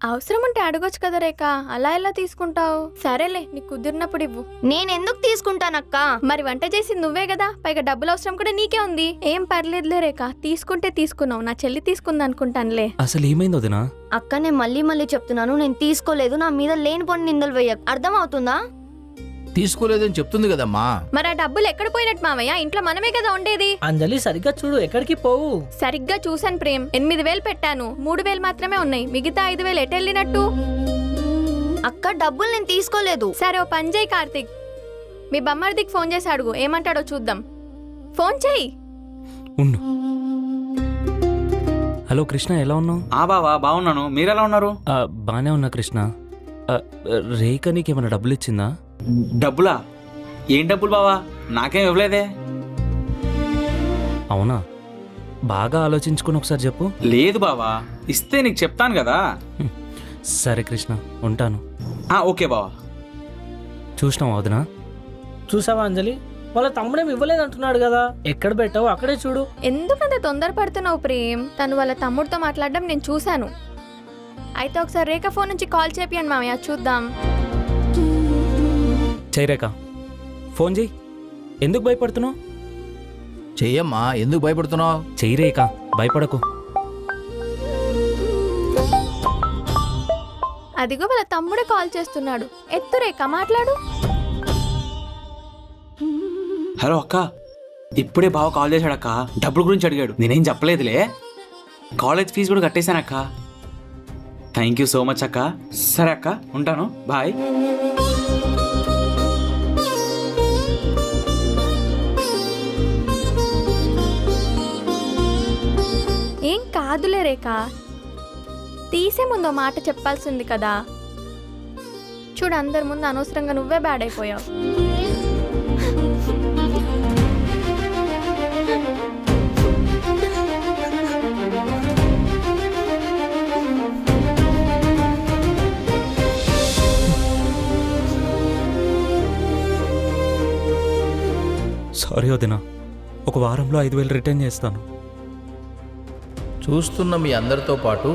అవసరం ఉంటే అడగొచ్చు కదా రేఖ, అలా ఎలా తీసుకుంటావు? సరేలే, నీకు కుదిరినప్పుడు ఇవ్వు. నేనెందుకు తీసుకుంటానక్క? మరి వంట చేసింది నువ్వే కదా, పైగా డబ్బులు అవసరం కూడా నీకే ఉంది. ఏం పర్లేదులే రేఖ, తీసుకుంటే తీసుకున్నావు, నా చెల్లి తీసుకుంది అనుకుంటానులే. అసలు ఏమైంది వదినా? అక్క నేను మళ్ళీ చెప్తున్నాను, నేను తీసుకోలేదు. నా మీద లేనిపోని నిందలు వేయకు, అర్థం అవుతుందా? తీసుకోలేదని చెప్తుంది కదమ్మా. మరి ఆ డబ్బులు ఎక్కడ పోయినట్టు మావయ్య? ఇంట్లో మనమే కదా ఉండేది. అంజలి సరిగ్గా చూడు, ఎక్కడికి పోవు. సరిగ్గా చూసాను ప్రేమ్, 8,000 పెట్టాను, 3,000 మాత్రమే ఉన్నాయి, మిగతా 5,000 ఎటెళ్ళినట్టు? అక్క డబ్బులు నేను తీసుకోలేదు. సరే ఓ పని చేయి కార్తిక్, మీ బమ్మర్దికి ఫోన్ చేసి అడుగు, ఏమంటాడో చూద్దాం. ఫోన్ చేయి. ఉండు. హలో కృష్ణ, ఎలా ఉన్నావు? బావా బాగున్నాను, మీరెలా ఉన్నారు? బానే ఉన్నా కృష్ణ. రేఖ నీకేమైనా డబ్బులు ఇచ్చిందా? డబ్బులా? ఏం డబ్బులు బావా? నాకేం ఇవ్వలేదే. అవునా? బాగా ఆలోచించుకుని ఒకసారి చెప్పు. లేదు బావా, ఇస్తే నీకు చెప్తాను కదా. సరే కృష్ణ, ఉంటాను. ఓకే బావా. చూసినావా వదినా? చూసావా అంజలి, వాళ్ళ తమ్ముడేం ఇవ్వలేదు అంటున్నాడు కదా. ఎక్కడ పెట్టావు అక్కడే చూడు. ఎందుకంత తొందరపడుతున్నావు ప్రేమ్? తను వాళ్ళ తమ్ముడితో మాట్లాడడం నేను చూశాను. అయితే ఒకసారి రేఖ ఫోన్ నుంచి కాల్ చేపియండి మామయ్య, చూద్దాం. చెయ్యి రేఖ, ఫోన్ చెయ్యి. ఎందుకు భయపడుతున్నావు? చెయ్యమ్మా, ఎందుకు భయపడుతున్నావు? చెయ్యి రేఖ, భయపడకు. అదిగో వాళ్ళ తమ్ముడే కాల్ చేస్తున్నాడు, ఎత్తు రేఖ, మాట్లాడు. హలో అక్క, ఇప్పుడే బావ కాల్ చేశాడక్క. డబ్బుల గురించి అడిగాడు, నేనేం చెప్పలేదులే. కాలేజ్ ఫీజు కూడా కట్టేశానక్క. థ్యాంక్ యూ సో మచ్ అక్క. సరే అక్క, ఉంటాను, బాయ్. ఏం కాదులే రేఖ, తీసే ముందు మాట చెప్పాల్సింది కదా. చూడు, అందరి ముందు అనవసరంగా నువ్వే బ్యాడ్ అయిపోయావు. సారీ వదినా, ఒక వారంలో 5,000 రిటర్న్ చేస్తాను. చూస్తున్న మీ అందరితో పాటు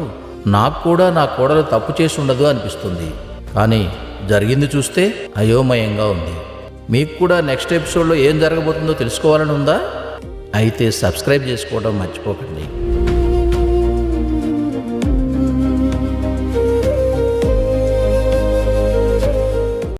నాకు కూడా నా కోడలు తప్పు చేసి ఉండదు అనిపిస్తుంది. కానీ జరిగింది చూస్తే అయోమయంగా ఉంది. మీకు కూడా నెక్స్ట్ ఎపిసోడ్లో ఏం జరగబోతుందో తెలుసుకోవాలని ఉందా? అయితే సబ్స్క్రైబ్ చేసుకోవడం మర్చిపోకండి.